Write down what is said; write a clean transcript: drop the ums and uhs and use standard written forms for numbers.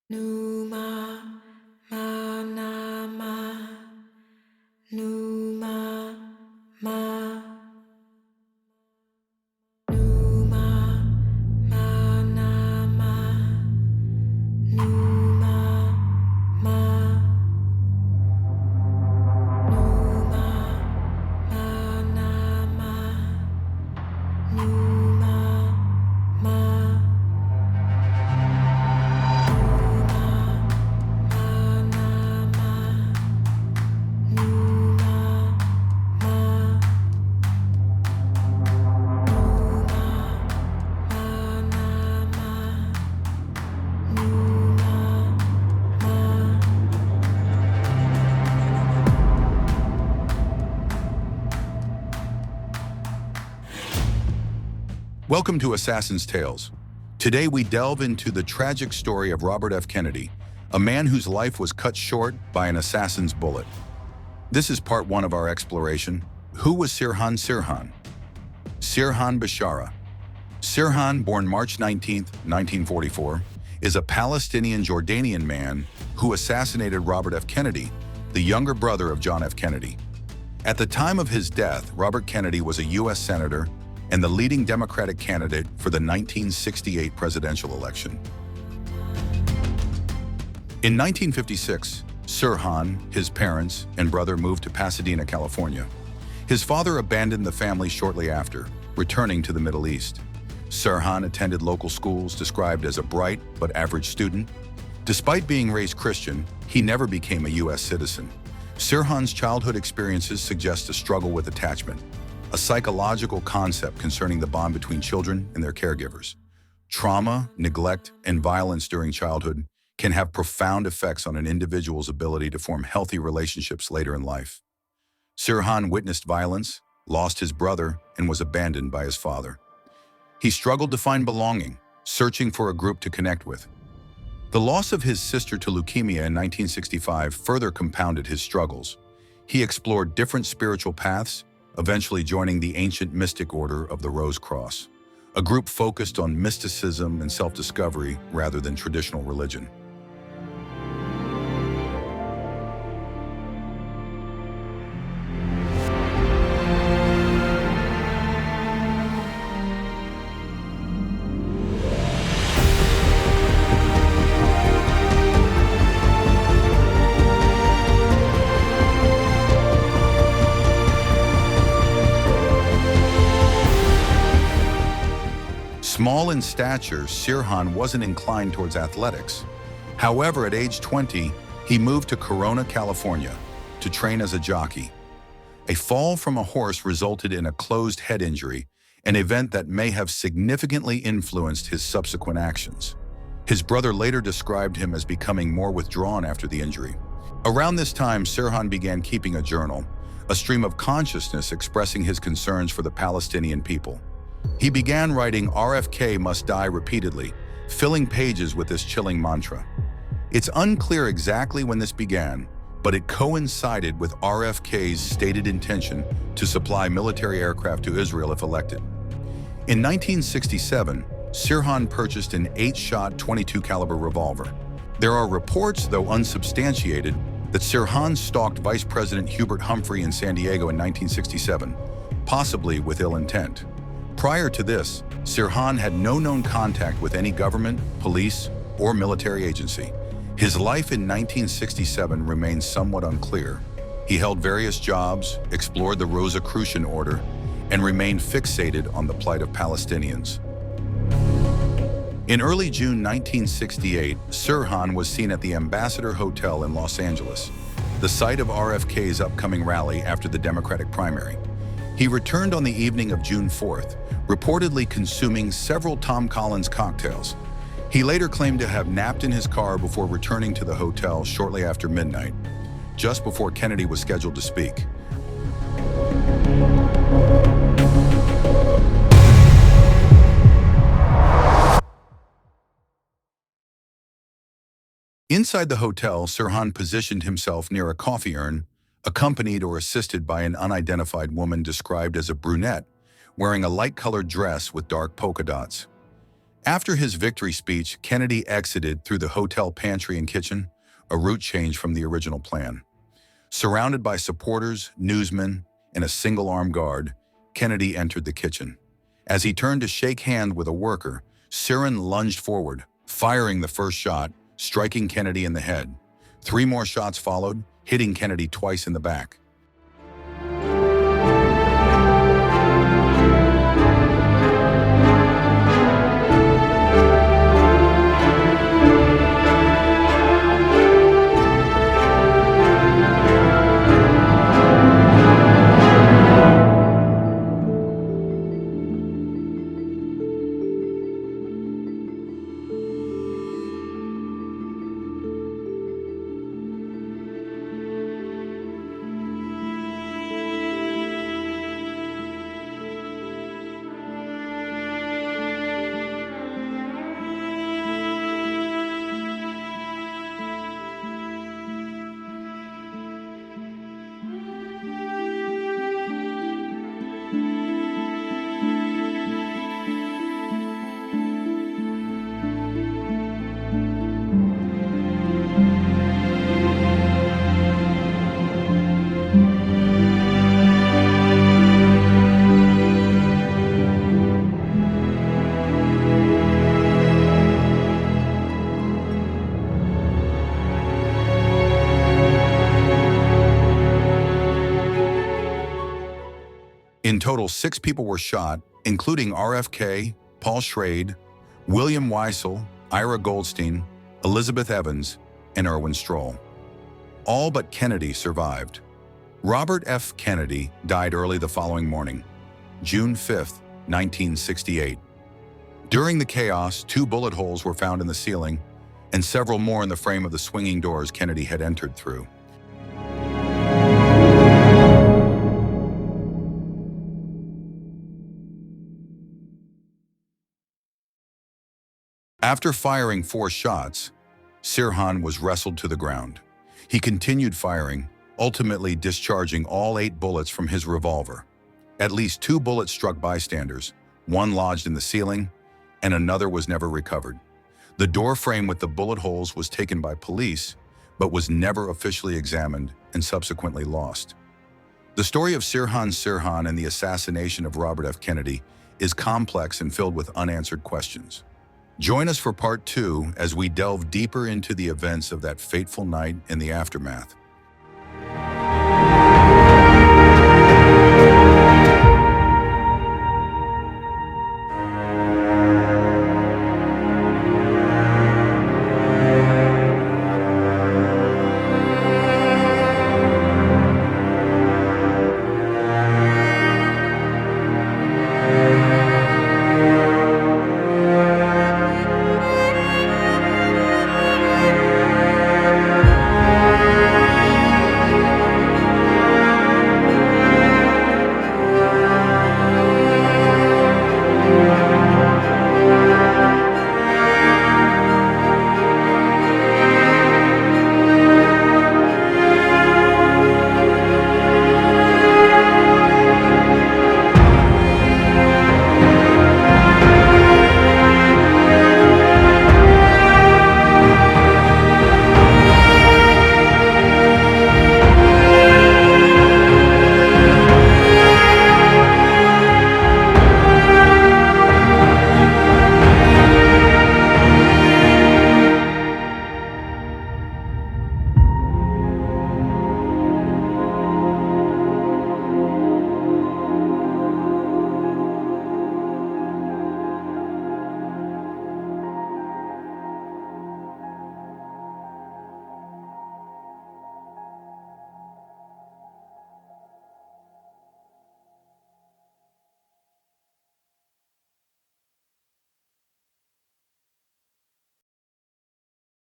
Numa manama numa ma numa manama numa ma numa manama numa ma Welcome to Assassin's Tales. Today we delve into the tragic story of Robert F. Kennedy, a man whose life was cut short by an assassin's bullet. This is part one of our exploration. Who was Sirhan Sirhan? Sirhan Bashara. Sirhan, born March 19, 1944, is a Palestinian-Jordanian man who assassinated Robert F. Kennedy, the younger brother of John F. Kennedy. At the time of his death, Robert Kennedy was a U.S. senator and the leading Democratic candidate for the 1968 presidential election. In 1956, Sirhan, his parents, and brother moved to Pasadena, California. His father abandoned the family shortly after, returning to the Middle East. Sirhan attended local schools, described as a bright but average student. Despite being raised Christian, he never became a U.S. citizen. Sirhan's childhood experiences suggest a struggle with attachment, a psychological concept concerning the bond between children and their caregivers. Trauma, neglect, and violence during childhood can have profound effects on an individual's ability to form healthy relationships later in life. Sirhan witnessed violence, lost his brother, and was abandoned by his father. He struggled to find belonging, searching for a group to connect with. The loss of his sister to leukemia in 1965 further compounded his struggles. He explored different spiritual paths, eventually joining the ancient mystic order of the Rose Cross, a group focused on mysticism and self-discovery rather than traditional religion. Small in stature, Sirhan wasn't inclined towards athletics. However, at age 20, he moved to Corona, California, to train as a jockey. A fall from a horse resulted in a closed head injury, an event that may have significantly influenced his subsequent actions. His brother later described him as becoming more withdrawn after the injury. Around this time, Sirhan began keeping a journal, a stream of consciousness expressing his concerns for the Palestinian people. He began writing "RFK must die" repeatedly, filling pages with this chilling mantra. It's unclear exactly when this began, but it coincided with RFK's stated intention to supply military aircraft to Israel if elected. In 1967, Sirhan purchased an 8-shot 22 caliber revolver. There are reports, though unsubstantiated, that Sirhan stalked Vice President Hubert Humphrey in San Diego in 1967, possibly with ill intent. Prior to this, Sirhan had no known contact with any government, police, or military agency. His life in 1967 remains somewhat unclear. He held various jobs, explored the Rosicrucian order, and remained fixated on the plight of Palestinians. In early June 1968, Sirhan was seen at the Ambassador Hotel in Los Angeles, the site of RFK's upcoming rally after the Democratic primary. He returned on the evening of June 4th, reportedly consuming several Tom Collins cocktails. He later claimed to have napped in his car before returning to the hotel shortly after midnight, just before Kennedy was scheduled to speak. Inside the hotel, Sirhan positioned himself near a coffee urn, accompanied or assisted by an unidentified woman described as a brunette, wearing a light-colored dress with dark polka dots. After his victory speech, Kennedy exited through the hotel pantry and kitchen, a route change from the original plan. Surrounded by supporters, newsmen, and a single-armed guard, Kennedy entered the kitchen. As he turned to shake hands with a worker, Sirhan lunged forward, firing the first shot, striking Kennedy in the head. 3 more shots followed, hitting Kennedy twice in the back. In total, 6 people were shot, including RFK, Paul Schrade, William Weissel, Ira Goldstein, Elizabeth Evans, and Erwin Stroll. All but Kennedy survived. Robert F. Kennedy died early the following morning, June 5, 1968. During the chaos, 2 bullet holes were found in the ceiling, and several more in the frame of the swinging doors Kennedy had entered through. After firing 4 shots, Sirhan was wrestled to the ground. He continued firing, ultimately discharging all 8 bullets from his revolver. At least 2 bullets struck bystanders, 1 lodged in the ceiling, and another was never recovered. The door frame with the bullet holes was taken by police, but was never officially examined and subsequently lost. The story of Sirhan Sirhan and the assassination of Robert F. Kennedy is complex and filled with unanswered questions. Join us for part 2 as we delve deeper into the events of that fateful night and the aftermath.